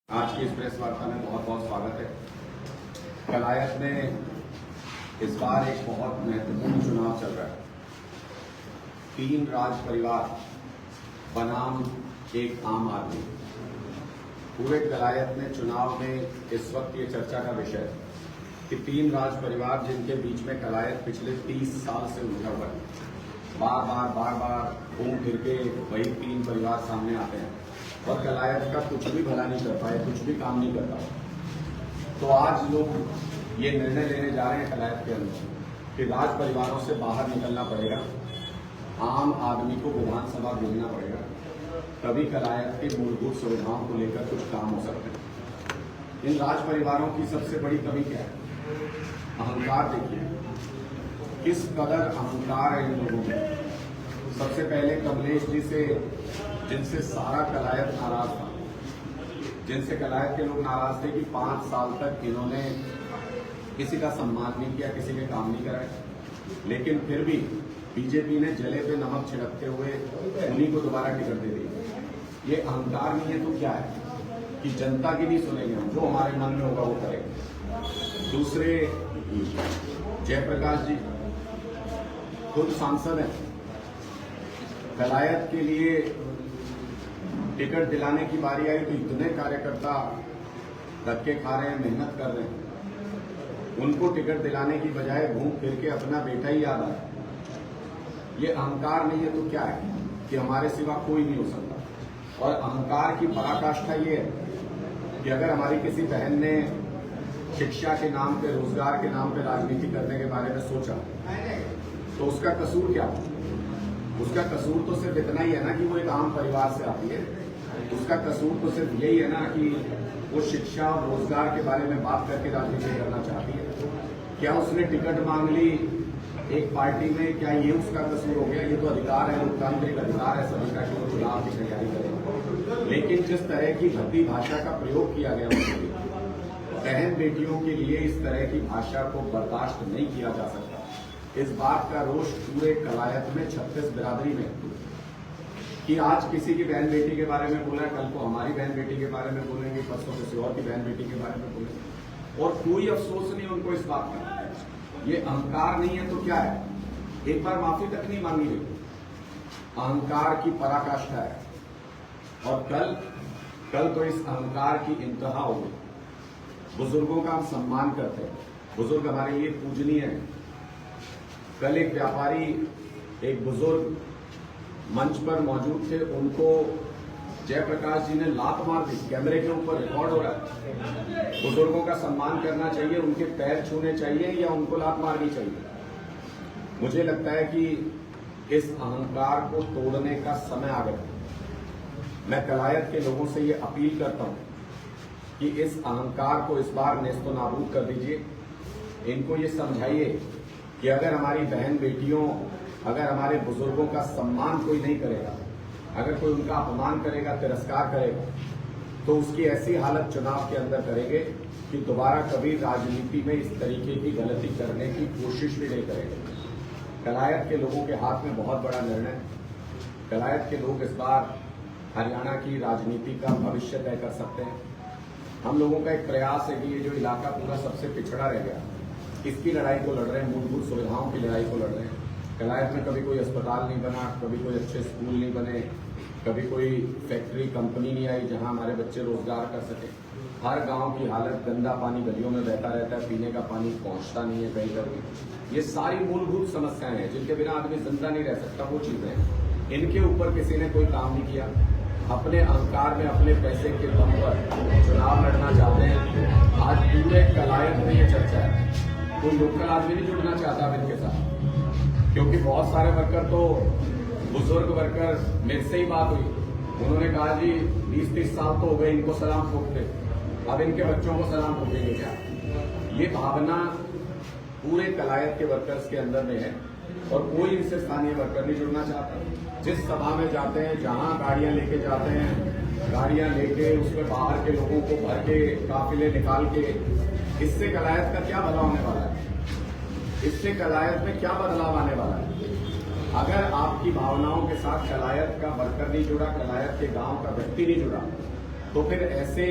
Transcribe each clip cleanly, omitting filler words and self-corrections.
आज की इस प्रेस वार्ता में बहुत बहुत स्वागत है। कलायत में इस बार एक बहुत महत्वपूर्ण चुनाव चल रहा है। 3 राज परिवार बनाम एक आम आदमी। पूरे कलायत में चुनाव में इस वक्त ये चर्चा का विषय है कि 3 राज परिवार जिनके बीच में कलायत पिछले 30 साल से उलझा हुआ है। बार बार घूम फिर के वही 3 परिवार सामने आते हैं और कलायत का कुछ भी भला नहीं कर पाए, कुछ भी काम नहीं कर पाए। तो आज लोग ये निर्णय लेने जा रहे हैं कलायत के अंदर कि राज परिवारों से बाहर निकलना पड़ेगा, आम आदमी को विधानसभा भेजना पड़ेगा, तभी कलायत की मूलभूत सुविधाओं को लेकर कुछ काम हो सकते हैं। इन राज परिवारों की सबसे बड़ी कमी क्या है? अहंकार। देखिए किस कदर अहंकार है इन लोगों में। सबसे पहले कमलेश जी से, जिनसे सारा कलायत नाराज था, जिनसे कलायत के लोग नाराज थे कि 5 साल तक इन्होंने किसी का सम्मान नहीं किया, किसी के काम नहीं कराए, लेकिन फिर भी बीजेपी ने जले पे नमक छिड़कते हुए उन्हीं को दोबारा टिकट दे दी। ये अहंकार नहीं है तो क्या है कि जनता की नहीं सुनेंगे हम, जो हमारे मन में होगा वो करेंगे। दूसरे जयप्रकाश जी खुद सांसद हैं, कलायत के लिए टिकट दिलाने की बारी आई तो इतने कार्यकर्ता धक्के खा रहे हैं, मेहनत कर रहे हैं, उनको टिकट दिलाने की बजाय घूम फिर के अपना बेटा ही याद आया। ये अहंकार नहीं है तो क्या है कि हमारे सिवा कोई नहीं हो सकता। और अहंकार की पराकाष्ठा ये है कि अगर हमारी किसी बहन ने शिक्षा के नाम पे, रोजगार के नाम पे राजनीति करने के बारे में सोचा तो उसका कसूर क्या? उसका कसूर तो सिर्फ इतना ही है ना कि वो एक आम परिवार से आती है। उसका कसूर तो सिर्फ यही है ना कि वो शिक्षा और रोजगार के बारे में बात करके राजनीति करना चाहती है। क्या उसने टिकट मांग ली एक पार्टी में, क्या ये उसका कसूर हो गया? ये तो अधिकार है, लोकतांत्रिक अधिकार है सभी का कि वो चुनाव की तैयारी करें। लेकिन जिस तरह की भद्दी भाषा का प्रयोग किया गया उसके बहन बेटियों के लिए, इस तरह की भाषा को बर्दाश्त नहीं किया जा सकता। इस बात का रोष पूरे कलायत में 36 बिरादरी में कि आज किसी की बहन बेटी के बारे में बोला, कल को हमारी बहन बेटी के बारे में बोलेंगे, परसों किसी और की बहन बेटी के बारे में बोलेंगे, और कोई अफसोस नहीं उनको इस बात का। ये अहंकार नहीं है तो क्या है? एक बार माफी तक नहीं मांगी गई, अहंकार की पराकाष्ठा है। और कल तो इस अहंकार की इंतहा हो गई। बुजुर्गों का हम सम्मान करते हैं, बुजुर्ग हमारे लिए पूजनीय है। कल एक व्यापारी, एक बुजुर्ग मंच पर मौजूद थे, उनको जयप्रकाश जी ने लात मार दी, कैमरे के ऊपर रिकॉर्ड हो रहा है। बुजुर्गों का सम्मान करना चाहिए, उनके पैर छूने चाहिए या उनको लात मारनी चाहिए? मुझे लगता है कि इस अहंकार को तोड़ने का समय आ गया। मैं कलायत के लोगों से ये अपील करता हूं कि इस अहंकार को इस बार नेस्तो नाबूद कर दीजिए। इनको ये समझाइए कि अगर हमारी बहन बेटियों, अगर हमारे बुजुर्गों का सम्मान कोई नहीं करेगा, अगर कोई उनका अपमान करेगा, तिरस्कार करेगा, तो उसकी ऐसी हालत चुनाव के अंदर करेंगे कि दोबारा कभी राजनीति में इस तरीके की गलती करने की कोशिश भी नहीं करेंगे। कलायत के लोगों के हाथ में बहुत बड़ा निर्णय। कलायत के लोग इस बार हरियाणा की राजनीति का भविष्य तय कर सकते हैं। हम लोगों का एक प्रयास है कि ये जो इलाका पूरा सबसे पिछड़ा रह गया, इसकी लड़ाई को लड़ रहे हैं, मूलभूत सुविधाओं की लड़ाई को लड़ रहे हैं। कलायत में कभी कोई अस्पताल नहीं बना, कभी कोई अच्छे स्कूल नहीं बने, कभी कोई फैक्ट्री कंपनी नहीं आई जहां हमारे बच्चे रोजगार कर सके। हर गांव की हालत, गंदा पानी गलियों में बहता रहता है, पीने का पानी पहुंचता नहीं है कहीं पर भी। ये सारी मूलभूत समस्याएं हैं जिनके बिना आदमी जिंदा नहीं रह सकता। वो चीजें, इनके ऊपर किसी ने कोई काम नहीं किया। अपने अहंकार में, अपने पैसे के दम पर चुनाव लड़ना चाहते हैं। आज पूरे कलायत में ये चर्चा है, कोई लोकल आदमी नहीं जुड़ना चाहता अब इनके साथ, क्योंकि बहुत सारे वर्कर, तो बुजुर्ग वर्कर, मेरे से ही बात हुई, उन्होंने कहा जी 20-30 साल तो हो गए इनको सलाम ठोकते, अब इनके बच्चों को सलाम ठोकेंगे क्या? ये भावना पूरे कलायत के वर्कर्स के अंदर में है और कोई इनसे स्थानीय वर्कर नहीं जुड़ना चाहता। जिस सभा में जाते हैं, जहां गाड़ियां लेके जाते हैं, गाड़ियां लेके उसमें बाहर के लोगों को भर के काफिले निकाल के, इससे कलायत का क्या भला होने वाला है? इससे कलायत में क्या बदलाव आने वाला है? अगर आपकी भावनाओं के साथ कलायत का वर्कर नहीं जुड़ा, कलायत के गांव का व्यक्ति नहीं जुड़ा, तो फिर ऐसे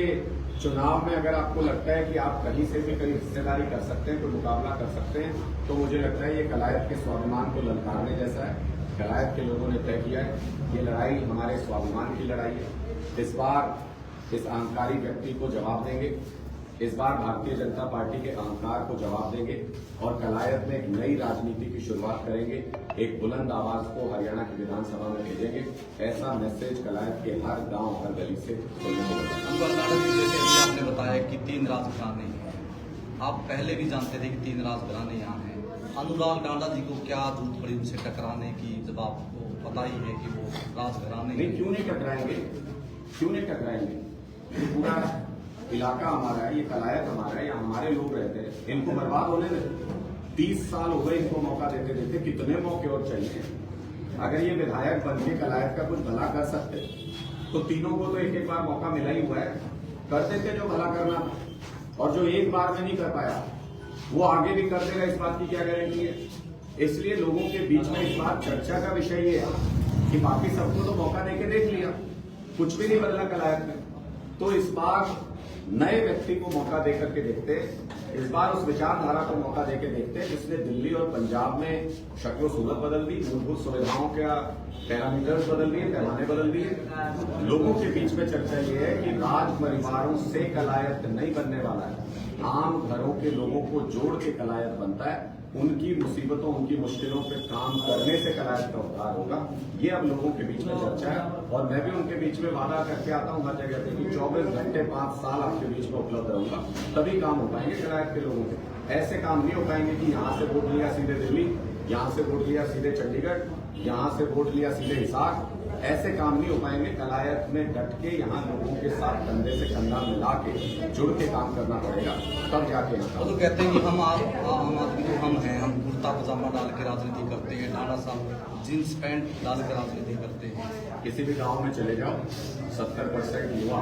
चुनाव में अगर आपको लगता है कि आप कहीं से भी कहीं हिस्सेदारी कर सकते हैं, कोई मुकाबला कर सकते हैं, तो मुझे लगता है ये कलायत के स्वाभिमान को ललकारने जैसा है। कलायत के लोगों ने तय किया है, ये लड़ाई हमारे स्वाभिमान की लड़ाई है। इस बार इस अहंकारी व्यक्ति को जवाब देंगे, इस बार भारतीय जनता पार्टी के अहंकार को जवाब देंगे और कलायत में एक नई राजनीति की शुरुआत करेंगे। एक बुलंद आवाज को हरियाणा की विधानसभा में भेजेंगे। ऐसा मैसेज कलायत के हर गांव हर गली से सुनने को मिलेगा। जैसे अभी आपने बताया कि 3 राजघराने हैं, आप पहले भी जानते थे कि 3 राजघराने यहाँ हैं। अनुराग डांडा जी को क्या जरूरत पड़ी उनसे टकराने की, जब आपको पता ही है कि वो राजघराने नहीं? क्यों नहीं टकराएंगे, क्यों नहीं टकराएंगे? ये पूरा इलाका हमारा है, ये कलायत हमारा है, यहाँ हमारे लोग रहते हैं। इनको बर्बाद होने दें। 30 साल हो गए इनको मौका देते देते, कितने मौके और चाहिए? अगर ये विधायक बन के कलायत का कुछ भला कर सकते तो तीनों को तो एक एक बार मौका मिला ही हुआ है, कर देते जो भला करना। और जो एक बार में नहीं कर पाया वो आगे भी कर देगा, इस बात की क्या गारंटी है? इसलिए लोगों के बीच में इस बार चर्चा का विषय ये है कि बाकी सबको तो मौका देके देख लिया, कुछ भी नहीं बदला कलायत में। तो इस बार नए व्यक्ति को मौका देकर के देखते, इस बार उस विचारधारा को मौका देके देखते जिसने दिल्ली और पंजाब में शक्ल सूरत बदल दी, मूलभूत सुविधाओं का पैरामीटर्स बदल दिए, पैमाने बदल दिए। लोगों के बीच में चर्चा ये है कि राज परिवारों से कलायत नहीं बनने वाला है, आम घरों के लोगों को जोड़ के कलायत बनता है। उनकी मुसीबतों, उनकी मुश्किलों पे काम करने से कलायत का उद्धार होगा। ये अब लोगों के बीच में चर्चा है और मैं भी उनके बीच में वादा करके आता हूँ हर जगह पे कि 24 घंटे 5 साल आपके बीच में उपलब्ध रहूंगा, तभी काम हो पाएंगे कलायत के लोगों के। ऐसे काम नहीं हो पाएंगे कि यहाँ से वोट लिया सीधे दिल्ली, यहाँ से वोट लिया सीधे चंडीगढ़, यहाँ से वोट लिया सीधे हिसार। ऐसे काम नहीं हो पाएंगे। कलायत में डट के यहाँ लोगों के साथ कंधे से कंधा मिला के जुड़ के काम करना पड़ेगा, तब जाके वो तो कहते हैं कि हम आम आदमी तो हम हैं, हम कुर्ता पजामा डाल के राजनीति करते हैं, डांडा साहब जींस पैंट डाल के राजनीति करते हैं। किसी भी गांव में चले जाओ, 70% युवा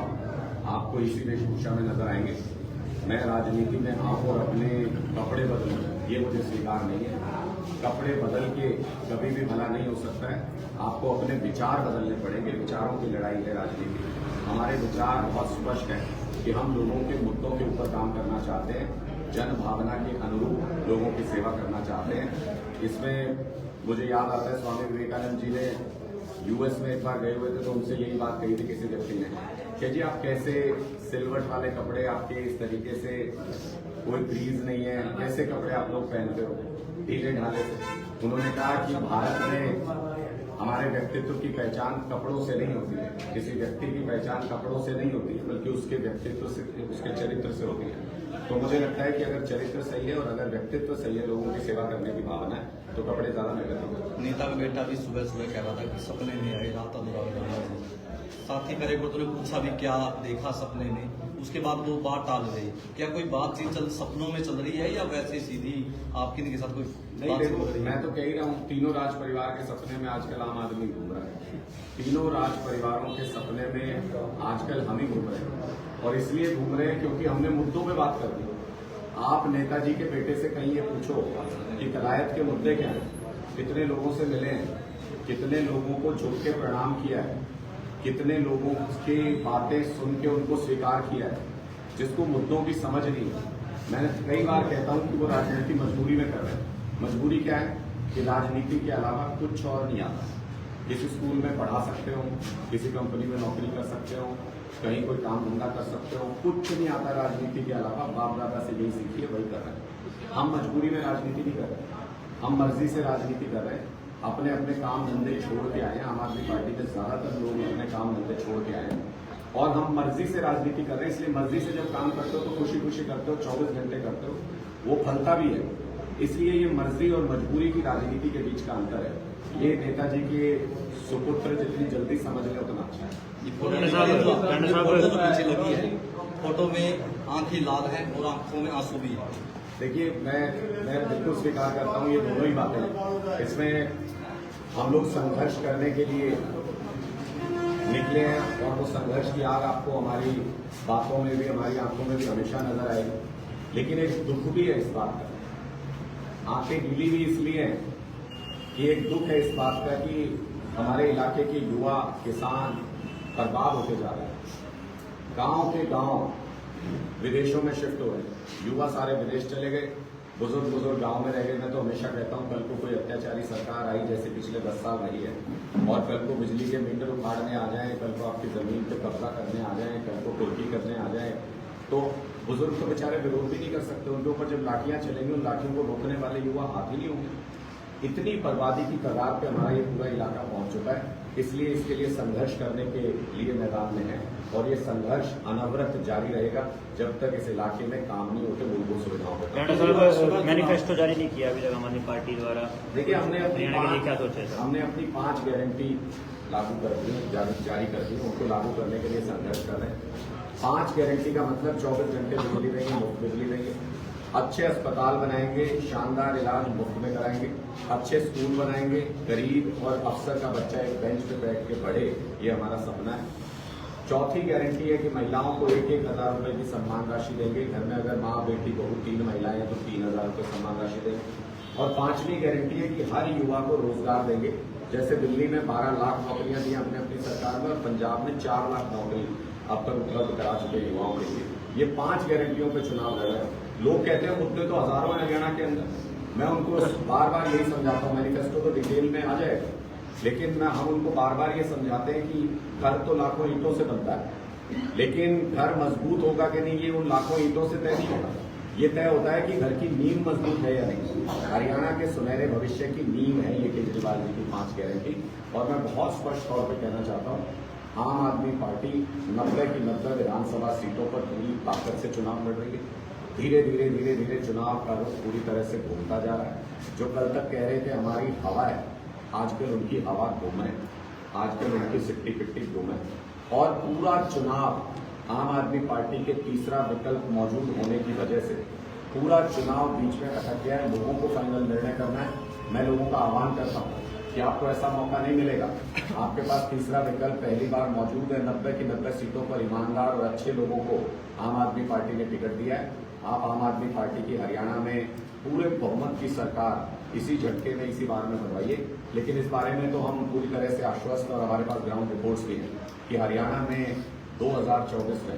आपको इसी वेशभूषा में नजर आएंगे। मैं राजनीति में आऊं और अपने कपड़े बदलूं, ये मुझे स्वीकार नहीं है। कपड़े बदल के कभी भी भला नहीं हो सकता है। आपको अपने विचार बदलने पड़ेंगे। विचारों की लड़ाई है राजनीति। हमारे विचार बहुत स्पष्ट है कि हम लोगों के मुद्दों के ऊपर काम करना चाहते हैं, जन भावना के अनुरूप लोगों की सेवा करना चाहते हैं। इसमें मुझे याद आता है स्वामी विवेकानंद जी ने यूएस में एक बार गए हुए थे तो उनसे यही बात कही थी किसी व्यक्ति ने कि जी आप कैसे सिलवट वाले कपड़े, आपके इस तरीके से कोई क्रीज नहीं है, कैसे कपड़े आप लोग पहनते हो ढीले ढाले से। उन्होंने कहा कि भारत में हमारे व्यक्तित्व की पहचान कपड़ों से नहीं होती है, किसी व्यक्ति की पहचान कपड़ों से नहीं होती है, बल्कि उसके व्यक्तित्व से, उसके चरित्र से होती है। तो मुझे लगता है कि अगर चरित्र सही है और अगर व्यक्तित्व सही है, लोगों की सेवा करने की भावना है, तो कपड़े ज्यादा नहीं लगते। नेता का बेटा भी सुबह सुबह कह रहा था कि सपने में आई रात अनुराग डांडा जी। साथी कार्यकर्ताओं ने पूछा भी क्या देखा सपने में, उसके बाद वो बात टाल गई। क्या कोई बातचीत सपनों में चल रही है या वैसे सीधी आपकी के साथ कोई नहीं? देखो, मैं तो कह ही रहा हूँ, तीनों राज परिवार के सपने में आजकल आम आदमी घूम रहा है। तीनों राज परिवारों के सपने में आजकल हम ही घूम रहे हैं और इसलिए घूम रहे हैं क्योंकि हमने मुद्दों पे बात कर दी। आप नेताजी के बेटे से कहीं ये पूछो कि कलायत के मुद्दे क्या हैं, कितने लोगों से मिले हैं, कितने लोगों को झुक के प्रणाम किया है, कितने लोगों की बातें सुन के उनको स्वीकार किया है, जिसको मुद्दों की समझ नहीं है। मैंने कई बार कहता हूं कि वो राजनीति मजबूरी में कर रहे हैं। मजबूरी क्या है कि राजनीति के अलावा कुछ और नहीं आता। किसी स्कूल में पढ़ा सकते हो, किसी कंपनी में नौकरी कर सकते हो, कहीं कोई काम धंधा कर सकते हो, कुछ नहीं आता राजनीति के अलावा। बाप दादा से यही सीखी है, वही कर रहे हैं। हम मजबूरी में राजनीति नहीं कर रहे, हम मर्जी से राजनीति कर रहे हैं। अपने अपने काम धंधे छोड़ के आए हैं। आम आदमी पार्टी के ज्यादातर लोग अपने काम धंधे छोड़ के आए हैं और हम मर्जी से राजनीति कर रहे हैं। इसलिए मर्जी से जब काम करते हो तो खुशी खुशी करते हो, 24 घंटे करते हो, वो फलता भी है। इसलिए ये मर्जी और मजबूरी की राजनीति के बीच का अंतर है। ये नेताजी के सुपुत्र जितनी जल्दी समझ ले उतना अच्छा है। फोटो पीछे लगी है, फोटो में आंखें लाल है और आंखों में आंसू भी है। देखिए, मैं बिल्कुल स्वीकार करता हूँ ये दोनों ही बातें हैं। इसमें हम लोग संघर्ष करने के लिए निकले हैं और वो संघर्ष की आग आपको हमारी बातों में भी, हमारी आंखों में भी हमेशा नजर आएगी। लेकिन एक दुख भी है इस बात का। आंखें गीली भी इसलिए हैं कि एक दुख है इस बात का कि हमारे इलाके के युवा किसान बर्बाद होते जा रहे हैं। गांव के गांव विदेशों में शिफ्ट हो रहे, युवा सारे विदेश चले गए, बुजुर्ग गांव में रह गए। मैं तो हमेशा कहता हूं कल को कोई अत्याचारी सरकार आई जैसे पिछले 10 साल रही है और कल को बिजली के मीटर उखाड़ने आ जाए, कल को आपकी जमीन पे कब्जा करने आ जाए, कल को कुर्की करने आ जाए, तो बुजुर्ग तो बेचारे विरोध भी नहीं कर सकते। उनके ऊपर जब लाठियां चलेंगी उन लाठियों को रोकने वाले युवा हाथ ही नहीं होंगे। इतनी बर्बादी की कगार पे हमारा ये पूरा इलाका पहुंच चुका है, इसलिए इसके लिए संघर्ष करने के लिए मैदान में है और ये संघर्ष अनवरत जारी रहेगा जब तक इस इलाके में काम नहीं होते मूलभूत सुविधाओं पर। मैनिफेस्टो जारी नहीं किया अभी तक आम आदमी पार्टी द्वारा। देखिए हमने क्या अपनी 5 गारंटी लागू कर दी, जारी कर दी, उनको लागू करने के लिए संघर्ष कर रहे हैं। 5 गारंटी का मतलब 24 घंटे बिजली देंगे, मुफ्त बिजली देंगे, अच्छे अस्पताल बनाएंगे, शानदार इलाज मुफ्त में कराएंगे, अच्छे स्कूल बनाएंगे, गरीब और अफसर का बच्चा एक बेंच पे बैठ के पढ़े, ये हमारा सपना है। चौथी गारंटी है कि महिलाओं को 1-1 हज़ार रुपए की सम्मान राशि देंगे। घर में अगर माँ बेटी बहू 3 महिलाएं हैं तो 3,000 रुपये सम्मान राशि देंगे। और 5वीं गारंटी है कि हर युवा को रोजगार देंगे। जैसे दिल्ली में 12 लाख नौकरियां दी हमने अपनी सरकार में और पंजाब में 4 लाख नौकरी अब तक उपलब्ध करा चुके युवाओं के लिए। ये 5 गारंटियों पे चुनाव लड़ रहे हैं। लोग कहते हैं मुद्दे तो हजारों हैं हरियाणा के अंदर, मैं उनको बार बार यही समझाता हूँ, मैनिफेस्टो तो डिटेल में आ जाएगा, लेकिन हम उनको बार बार ये समझाते हैं कि घर तो लाखों ईंटों से बनता है, लेकिन घर मजबूत होगा कि नहीं ये उन लाखों ईंटों से तय नहीं होगा। ये तय होता है कि घर की नींव मजबूत है या नहीं। हरियाणा के सुनहरे भविष्य की नींव है ये केजरीवाल जी की 5 गारंटी। और मैं बहुत स्पष्ट तौर पर कहना चाहता हूँ, आम आदमी पार्टी 90 की 90 विधानसभा सीटों पर पूरी ताकत से चुनाव लड़ रही है। धीरे धीरे चुनाव का रुख पूरी तरह से घूमता जा रहा है। जो कल तक कह रहे थे हमारी हवा है, आजकल उनकी हवा गुम है, आजकल उनकी सिट्टी पिट्टी गुम है। और पूरा चुनाव आम आदमी पार्टी के तीसरा विकल्प मौजूद होने की वजह से पूरा चुनाव बीच में अटक गया है। लोगों को फाइनल निर्णय करना है। मैं लोगों का आह्वान करता हूँ कि आपको ऐसा मौका नहीं मिलेगा। आपके पास तीसरा विकल्प पहली बार मौजूद है। 90 की 90 सीटों पर ईमानदार और अच्छे लोगों को आम आदमी पार्टी ने टिकट दिया है। आप आम आदमी पार्टी की हरियाणा में पूरे बहुमत की सरकार इसी झटके में इसी बार में बनवाइए। लेकिन इस बारे में तो हम पूरी तरह से आश्वस्त और हमारे पास ग्राउंड रिपोर्ट्स भी हैं कि हरियाणा में 2024 में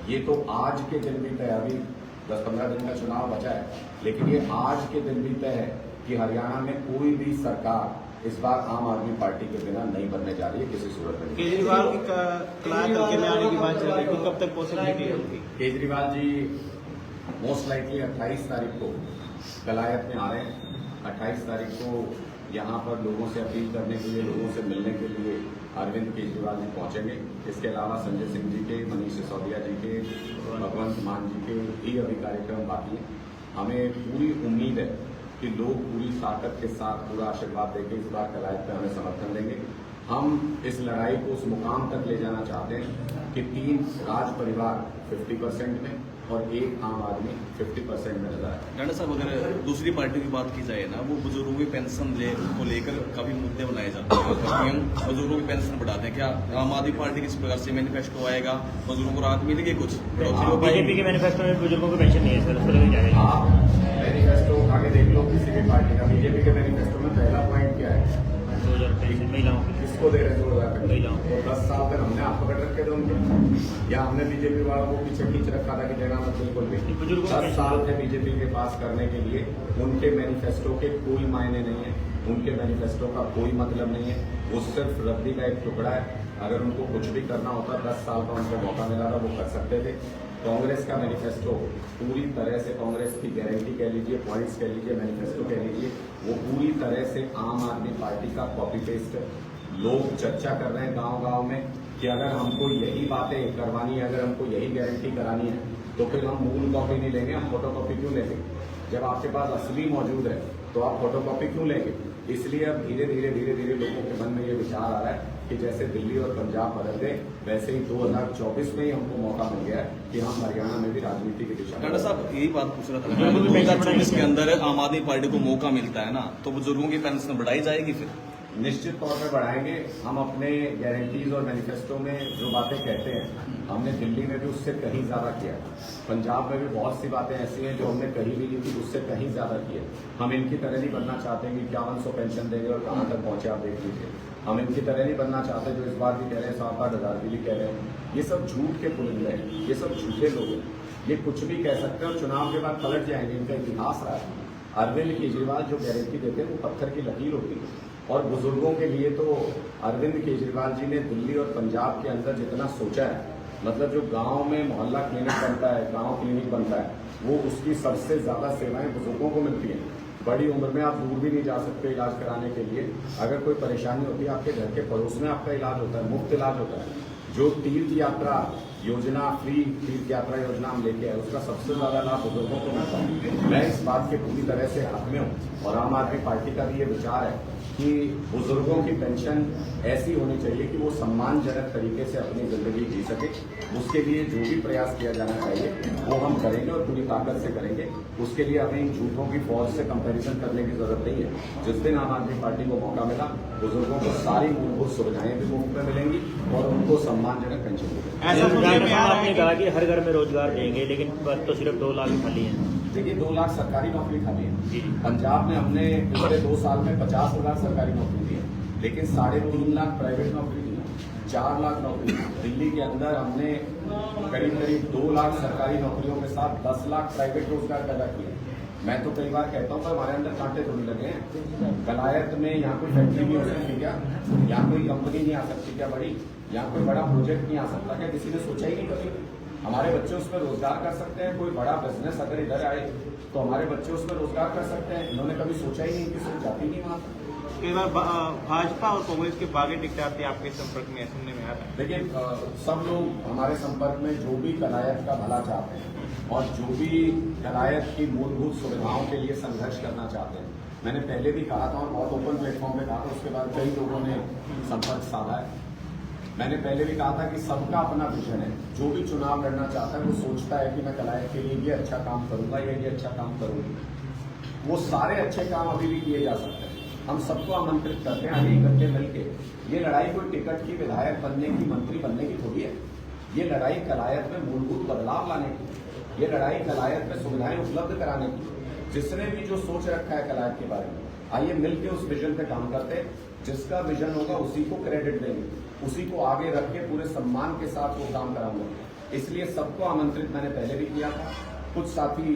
ये तो आज के दिन भी तय, अभी 10-15 दिन का चुनाव बचा है, लेकिन ये आज के दिन भी तय है कि हरियाणा में कोई भी सरकार इस बार आम आदमी पार्टी के बिना नहीं बनने जा रही है किसी सूरत में। केजरीवाल के में आने की बात चल रही है, कब तक पॉसिबिलिटी होगी? केजरीवाल जी मोस्ट लाइकली 28 तारीख को कलायत में आ रहे हैं। 28 तारीख को यहाँ पर लोगों से अपील करने के लिए, लोगों से मिलने के लिए अरविंद केजरीवाल जी पहुंचेंगे। इसके अलावा संजय सिंह जी के, मनीष सिसोदिया जी के, भगवंत मान जी के भी अभी कार्यक्रम बाकी है। हमें पूरी उम्मीद है कि लोग पूरी ताकत के साथ पूरा आशीर्वाद देकर इस बार कलायत पे हमें समर्थन देंगे। हम इस लड़ाई को उस मुकाम तक ले जाना चाहते हैं कि 3 राज परिवार 50% में और 1 आम आदमी 50% में नजर आए। डॉक्टर साहब, अगर दूसरी पार्टी की बात की जाए ना, वो बुजुर्गों की पेंशन को लेकर काफी मुद्दे बनाए जाते हैं। हम बुजुर्गों की पेंशन बढ़ाते हैं, क्या आम आदमी पार्टी किस प्रकार से मैनिफेस्टो आएगा, बुजुर्गों को राहत मिलेगी कुछ? बीजेपी के मैनिफेस्टो में बुजुर्गों को पेंशन नहीं है सर, उसको लेकर क्या आप मैनिफेस्टो आगे देख लो किसी भी पार्टी का। बीजेपी के मैनिफेस्टो में पहला पॉइंट क्या है? 2000 पेंशन महिलाओं की। किसको दे रहे हैं 2000 महिलाओं को? 10 साल तक हमने आप पकड़ रखे थे उनके, या हमने बीजेपी वालों को पीछे खींच रखा था कि देना मत बिल्कुल भी। 10 साल थे बीजेपी के पास करने के लिए। उनके मैनिफेस्टो के कोई मायने नहीं है, उनके मैनिफेस्टो का कोई मतलब नहीं है। वो सिर्फ रद्दी का एक टुकड़ा है। अगर उनको कुछ भी करना होता 10 साल का उनको मौका मिला था, वो कर सकते थे। कांग्रेस का मैनिफेस्टो पूरी तरह से, कांग्रेस की गारंटी कह लीजिए, पॉइंट्स कह लीजिए, मैनिफेस्टो कह लीजिए, वो पूरी तरह से आम आदमी पार्टी का कॉपी पेस्ट है। लोग चर्चा कर रहे हैं गांव-गांव में कि अगर हमको यही बातें करवानी है, अगर हमको यही गारंटी करानी है, तो फिर हम मूल कॉपी नहीं लेंगे, हम फोटो कॉपी क्यों लेंगे? जब आपके पास असली मौजूद है तो आप फोटो कॉपी क्यों लेंगे? इसलिए अब धीरे धीरे लोगों के मन में ये विचार आ रहा है कि जैसे दिल्ली और पंजाब बदल गए, वैसे ही 2024 में ही हमको मौका मिल गया है कि हम हरियाणा में भी राजनीति की दिशा। डॉक्टर साहब, यही बात पूछ रहा था, 2024 के अंदर आम आदमी पार्टी को मौका मिलता है ना, तो बुजुर्गों की पेंशन बढ़ाई जाएगी? फिर निश्चित तौर पर बढ़ाएंगे। हम अपने गारंटीज और मैनिफेस्टो में जो बातें कहते हैं, हमने दिल्ली में भी उससे कहीं ज्यादा किया। पंजाब में भी बहुत सी बातें ऐसी हैं जो हमने कहीं भी नहीं की, उससे कहीं ज्यादा की है। हम इनकी तरह नहीं बनना चाहते कि 5100 पेंशन देंगे और कहाँ तक पहुंचे आप देख लीजिए। हम इनकी तरह नहीं बनना चाहते जो इस बार भी कह रहे हैं 7-8 हज़ार भी कह रहे हैं। ये सब झूठ के पुलिंदे हैं, ये सब झूठे लोग हैं, ये कुछ भी कह सकते हैं और चुनाव के बाद पलट जाएंगे। इनका इतिहास रहा है। अरविंद केजरीवाल जो गारंटी देते हैं वो पत्थर की लकीर होती है। और बुजुर्गों के लिए तो अरविंद केजरीवाल जी ने दिल्ली और पंजाब के अंदर जितना सोचा है, मतलब जो गांव में मोहल्ला क्लिनिक बनता है, गांव क्लिनिक बनता है, वो उसकी सबसे ज्यादा सेवाएं बुजुर्गों को मिलती हैं। बड़ी उम्र में आप दूर भी नहीं जा सकते इलाज कराने के लिए। अगर कोई परेशानी होती है, आपके घर के पड़ोस में आपका इलाज होता है, मुफ्त इलाज होता है। जो तीर्थ यात्रा योजना, फ्री तीर्थ यात्रा योजना हम लेके आए, उसका सबसे ज्यादा लाभ बुजुर्गों को मिलता है। मैं इस बात के पूरी तरह से हक में हूँ और आम आदमी पार्टी का भी ये विचार है कि बुजुर्गों की पेंशन ऐसी होनी चाहिए कि वो सम्मानजनक तरीके से अपनी जिंदगी जी सके। उसके लिए जो भी प्रयास किया जाना चाहिए वो हम करेंगे और पूरी ताकत से करेंगे। उसके लिए हमें इन झूठों की फौज से कंपैरिजन करने की जरूरत नहीं है। जिस दिन आम आदमी पार्टी को मौका मिला, बुजुर्गों को सारी मूलभूत सुविधाएं भी मुफ्त में मिलेंगी और उनको सम्मानजनक पेंशन मिलेगी। ऐसा सुनने में आ रहा आपने है कहा कि हर घर में रोजगार देंगे, लेकिन पद तो सिर्फ 2 लाख खाली हैं। देखिए 2 लाख सरकारी नौकरी खाली जी। है। पंजाब में हमने पिछले 2 साल में 50,000 सरकारी नौकरी दी है, लेकिन 3.5 लाख प्राइवेट नौकरी दी है, 4 लाख नौकरी। दिल्ली के अंदर हमने करीब 2 लाख सरकारी नौकरियों के साथ 10 लाख प्राइवेट रोजगार पैदा किए। मैं तो कई बार कहता हूँ पर हमारे अंदर कांटे थोड़ी लगे हैं। कलायत में यहाँ कोई फैक्ट्री नहीं हो सकती क्या? यहाँ कोई कंपनी नहीं आ सकती क्या बड़ी? यहाँ कोई बड़ा प्रोजेक्ट नहीं आ सकता क्या? किसी ने सोचा ही नहीं कभी। हमारे बच्चे उसमें रोजगार कर सकते हैं। कोई बड़ा बिजनेस अगर इधर आए तो हमारे बच्चे उसमें रोजगार कर सकते हैं। इन्होंने कभी सोचा ही नहीं, कि सोच जाती नहीं वहाँ। कई बार भाजपा और कांग्रेस के बागी टिकटाते आपके संपर्क में सुनने में आ रहा है। देखिए सब लोग हमारे संपर्क में जो भी कलायत का भला चाहते हैं और जो भी कलायत की मूलभूत सुविधाओं के लिए संघर्ष करना चाहते हैं, मैंने पहले भी कहा था और बहुत ओपन प्लेटफॉर्म पे कहा था, उसके बाद कई लोगों ने संपर्क साधा है। मैंने पहले भी कहा था कि सबका अपना विजन है। जो भी चुनाव लड़ना चाहता है वो सोचता है कि मैं कलायत के लिए ये अच्छा काम करूंगा या ये अच्छा काम करूंगी। वो सारे अच्छे काम अभी भी किए जा सकते हैं। हम सबको आमंत्रित करते हैं आगे इकट्ठे मिलके। ये लड़ाई कोई टिकट की, विधायक बनने की, मंत्री बनने की थोड़ी है। ये लड़ाई कलायत में मूलभूत बदलाव लाने की, ये लड़ाई कलायत में सुविधाएं उपलब्ध कराने की। जिसने भी जो सोच रखा है कलायत के बारे में, आइए मिलके उस विजन पे काम करते हैं। जिसका विजन होगा उसी को क्रेडिट देंगे, उसी को आगे रख के पूरे सम्मान के साथ वो काम कराऊंगा। इसलिए सबको आमंत्रित मैंने पहले भी किया था। कुछ साथी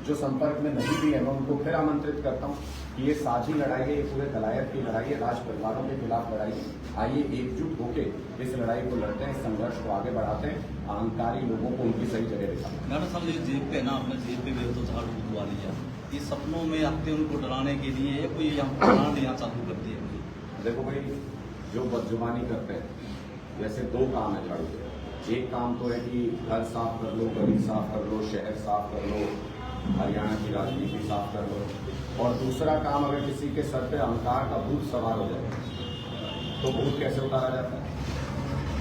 जो संपर्क में नहीं भी है, मैं उनको फिर आमंत्रित करता हूँ कि ये साझी लड़ाई है, ये पूरे कलायत की लड़ाई है, राज परिवारों के खिलाफ लड़ाई है। आइए एकजुट होके इस लड़ाई को लड़ते हैं, इस संघर्ष को आगे बढ़ाते हैं, अहंकारी लोगों को उनकी सही जगह दिखाते हैं। मैडम साहब, ये जेब पे ना, अपने जेब पे भी तो झाड़ू बुदवा लिया। ये सपनों में आते उनको डराने के लिए कोई यहाँ चालू कर दिया? देखो भाई, जो बदजुबानी करते हैं, जैसे 2 काम है झाड़ू के। एक काम तो है कि घर साफ कर लो, गली साफ कर लो, शहर साफ कर लो, हरियाणा की राजनीति साफ कर लो। और दूसरा काम, अगर किसी के सर पे अहंकार का भूत सवार हो जाए तो भूत कैसे उतारा जाता है?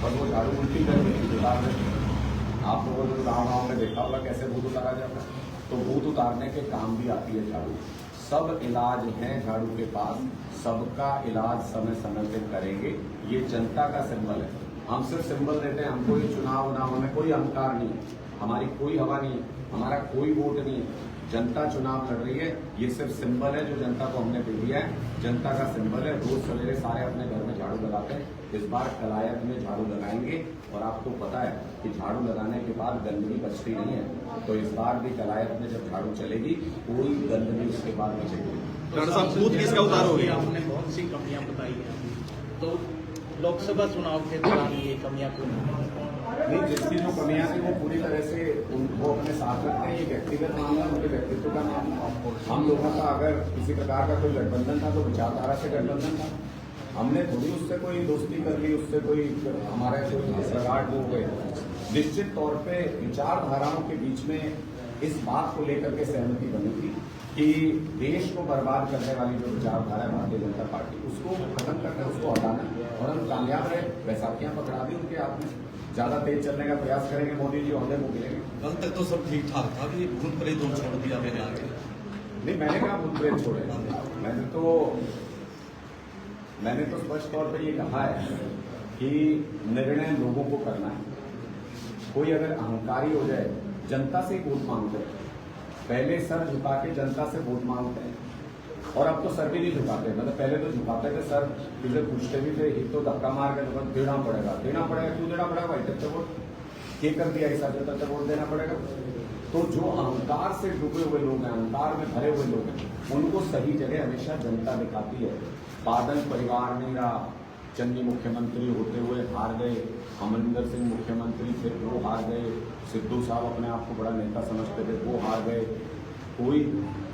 बस वो झाड़ू उल्टी करके उतार देते हैं। आप लोगों ने गाँव में देखा होगा कैसे भूत उतारा जाता है। तो भूत उतारने के काम भी आती है झाड़ू। सब इलाज हैं झाड़ू के पास, सबका इलाज समय समय पे करेंगे। ये जनता का सिंबल है। हम सिर्फ सिंबल देते हैं, हमको ये चुनाव ना होने कोई अहंकार नहीं है, हमारी कोई हवा नहीं है, हमारा कोई वोट नहीं है। जनता चुनाव लड़ रही है, ये सिर्फ सिंबल है जो जनता को हमने दे दिया है। जनता का सिंबल है। रोज सवेरे सारे अपने घर में झाड़ू लगाते हैं। इस बार कलायत में झाड़ू लगाएंगे और आपको पता है कि झाड़ू लगाने के बाद गंदगी बचती नहीं है। तो इस बार भी कलायत में जब झाड़ू चलेगी, कोई गंदगी उसके बाद बचेगी। डॉक्टर साहब, बूथ किसका उतारोगे? आपने बहुत सी कमियां बताई हैं, तो लोकसभा चुनाव के दौरान ये कमियां क्यों नहीं, जिसकी जो कमियां थी वो पूरी तरह से उनको अपने साथ रखते हैं। ये व्यक्तिगत मामला, उनके व्यक्तित्व का मामला। हम लोगों का अगर किसी प्रकार का कोई गठबंधन था तो विचारधारा से गठबंधन था। हमने थोड़ी उससे कोई दोस्ती कर ली, उससे कोई हमारे कोई सगाट हो गए। निश्चित तौर पे विचारधाराओं के बीच में इस बात को लेकर के सहमति बनी थी कि देश को बर्बाद करने वाली जो विचारधारा है भारतीय जनता पार्टी, उसको खत्म करना, उसको हटाना। और हम कामयाब रहे, बैसाखियां पकड़ा दी उनके हाथ में। ज्यादा तेज चलने का प्रयास करेंगे मोदी जी, औहदे को गिरेंगे। कल तक तो सब ठीक ठाक था, कि भूत प्रेत छोड़ दिया मैंने आगे। नहीं, मैंने कहा भूत प्रेत छोड़े। मैंने तो स्पष्ट तौर पर ये कहा है कि निर्णय लोगों को करना है। कोई अगर अहंकारी हो जाए, जनता से ही वोट मांगते हैं, पहले सर झुका के जनता से वोट मांगते हैं। और अब तो सर भी नहीं झुकाते, मतलब पहले तो झुकाते थे सर, फिर पूछते भी थे, एक तो धक्का मार के तो देना पड़ेगा, क्यों देना पड़ेगा भाई, तब तक वोट के कर दिया ऐसा, तब तक वोट देना पड़ेगा। तो जो अहंकार से डूबे हुए लोग हैं, अहंकार में भरे हुए लोग हैं, उनको सही जगह हमेशा जनता दिखाती है। बादल परिवार में या चन्नी मुख्यमंत्री होते हुए हार गए, अमरिंदर सिंह मुख्यमंत्री थे वो हार गए, सिद्धू साहब अपने आप को बड़ा नेता समझते थे वो हार गए। कोई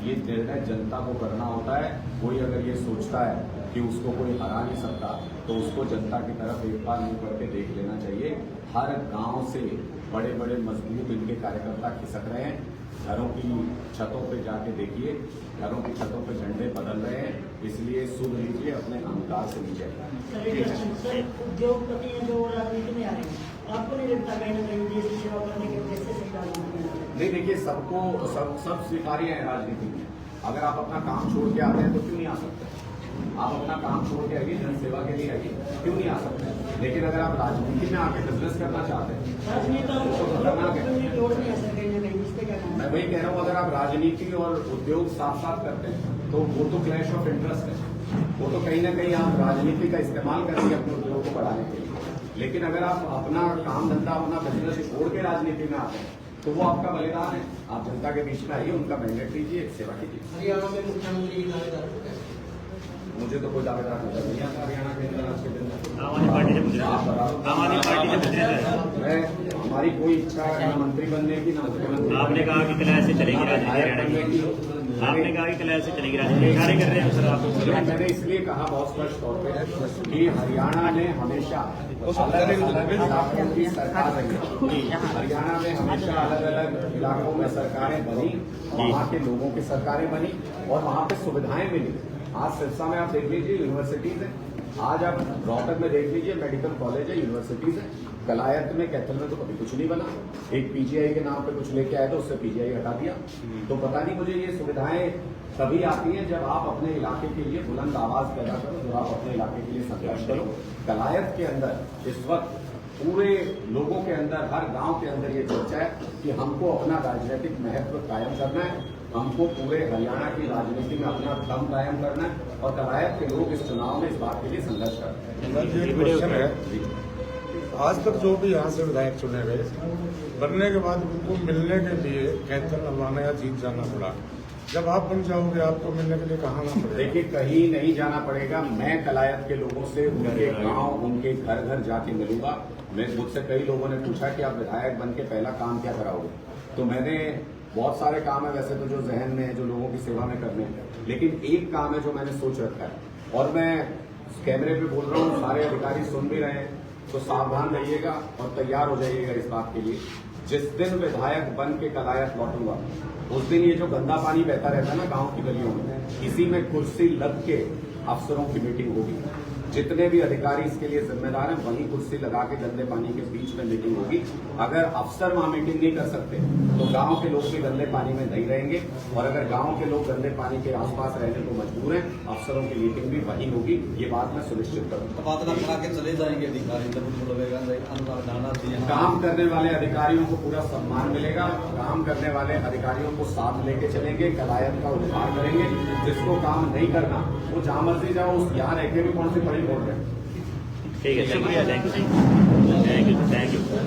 ये निर्णय जनता को करना होता है। कोई अगर ये सोचता है कि उसको कोई हरा नहीं सकता तो उसको जनता की तरफ एक बार मुंह करके देख लेना चाहिए। हर गांव से बड़े बड़े मजबूत इनके कार्यकर्ता खिसक रहे हैं। घरों की छतों पे जाके देखिए, घरों की छतों पे झंडे बदल रहे हैं, इसलिए सुध लीजिए, अपने अहंकार से लीजिए। उद्योगपति हैं जो राजनीति में आ रहे हैं, आपको नहीं लगता कहीं ना कहीं देश की सेवा करने के उद्देश्य से राजनीति में आ रहे हैं? नहीं, देखिए सबको सब स्वीकार्य है राजनीति में। अगर आप अपना काम छोड़ के आते हैं तो क्यों नहीं आ सकते? आप अपना काम छोड़ के आइए, जनसेवा के लिए आइए, क्यों नहीं आ सकते? लेकिन अगर आप राजनीति में आके बिजनेस करना चाहते हैं तो खतरनाक है। मैं वही कह रहा हूँ, अगर आप राजनीति और उद्योग साथ साथ करते हैं तो वो तो क्लैश ऑफ इंटरेस्ट है, वो तो कहीं ना कहीं आप राजनीति का इस्तेमाल करेंगे अपने उद्योग को बढ़ाने के लिए। लेकिन अगर आप अपना काम धंधा, अपना बिजनेस छोड़ के राजनीति में आते हैं तो वो आपका बलिदान है। आप जनता के बीच में आइए, उनका मैंडेट लीजिए, सेवा कीजिए। हरियाणा में मुख्यमंत्री की दावेदार मुझे तो कोई दावेदार नजर नहीं आता हरियाणा के अंदर आज के दिन में। आम आदमी पार्टी से पूछ रहे हैं। आम आदमी पार्टी से पूछ रहे हैं। मैं हमारी कोई इच्छा है ना मंत्री बनने की, ना मुख्यमंत्री। आपने कहा कि कल ऐसे चलेगी राजनीति हरियाणा की, आपने कहा कि कल ऐसे चलेगी राजनीति, इशारे कर रहे हैं सर आप। मैंने इसलिए कहा बहुत स्पष्ट तौर पे कि हरियाणा ने हमेशा अलग अलग इलाकों की सरकार रही है। हरियाणा में हमेशा अलग अलग इलाकों में सरकारें बनी, वहाँ के लोगों की सरकारें बनी और वहाँ पे सुविधाएं मिली। आज सिरसा में आप देख लीजिए यूनिवर्सिटीज है, आज आप रोहतक में देख लीजिए मेडिकल कॉलेज है, यूनिवर्सिटीज है। कलायत में, कैथल में तो कभी कुछ नहीं बना। एक पीजीआई के नाम पे कुछ लेके आए तो उससे पीजीआई हटा दिया। तो पता नहीं मुझे ये सुविधाएं तभी आती हैं जब आप अपने इलाके के लिए बुलंद आवाज पैदा करो, जब आप अपने इलाके के लिए संघर्ष करो। कलायत के अंदर इस वक्त पूरे लोगों के अंदर, हर गांव के अंदर ये चर्चा है कि हमको अपना राजनीतिक महत्व कायम करना है, हमको पूरे हरियाणा की राजनीति में अपना दम कायम करना है और कलायत के लोग इस चुनाव में इस बात के लिए संघर्ष कर रहे हैं। आज तक जो भी यहाँ से विधायक चुने गए, बनने के बाद उनको मिलने के लिए कैथल अलवाना या जीत जाना पड़ा। जब आप बन जाओगे आपको मिलने के लिए कहाँ आना पड़ेगा? देखिए, कहीं नहीं जाना पड़ेगा। मैं कलायत के लोगों से उनके गांव, उनके घर घर जाके मिलूंगा। मुझसे कई लोगों ने पूछा कि आप विधायक बन के पहला काम क्या कराओगे, तो मैंने बहुत सारे काम है वैसे तो जो जहन में है, जो लोगों की सेवा में करने हैं, लेकिन एक काम है जो मैंने सोच रखा है और मैं कैमरे पे बोल रहा हूँ, सारे अधिकारी सुन भी रहे हैं, तो सावधान रहिएगा और तैयार हो जाइएगा इस बात के लिए। जिस दिन विधायक बन के कलायत लौटूंगा उस दिन ये जो गंदा पानी बहता रहता है ना गांव की गलियों में, इसी में कुर्सी लग के अफसरों की मीटिंग होगी। जितने भी अधिकारी इसके लिए जिम्मेदार हैं वहीं कुर्सी लगा के गंदे पानी के बीच में मीटिंग होगी। अगर अफसर वहां मीटिंग नहीं कर सकते तो गांव के लोग भी गंदे पानी में नहीं रहेंगे, और अगर गांव के लोग गंदे पानी के आसपास रहने को मजबूर हैं, अफसरों की मीटिंग भी वहीं होगी। ये बात मैं सुनिश्चित करूंगा। तबादला करा के चले जाएंगे अधिकारी, काम करने वाले अधिकारियों को पूरा सम्मान मिलेगा, काम करने वाले अधिकारियों को साथ लेके चलेंगे, कलायत का उद्धार करेंगे। जिसको काम नहीं करना वो जहां मर्जी जाओ, उस यहाँ रह के भी कौन सी बड़ी बोल रहे हैं। ठीक है, शुक्रिया, थैंक यू।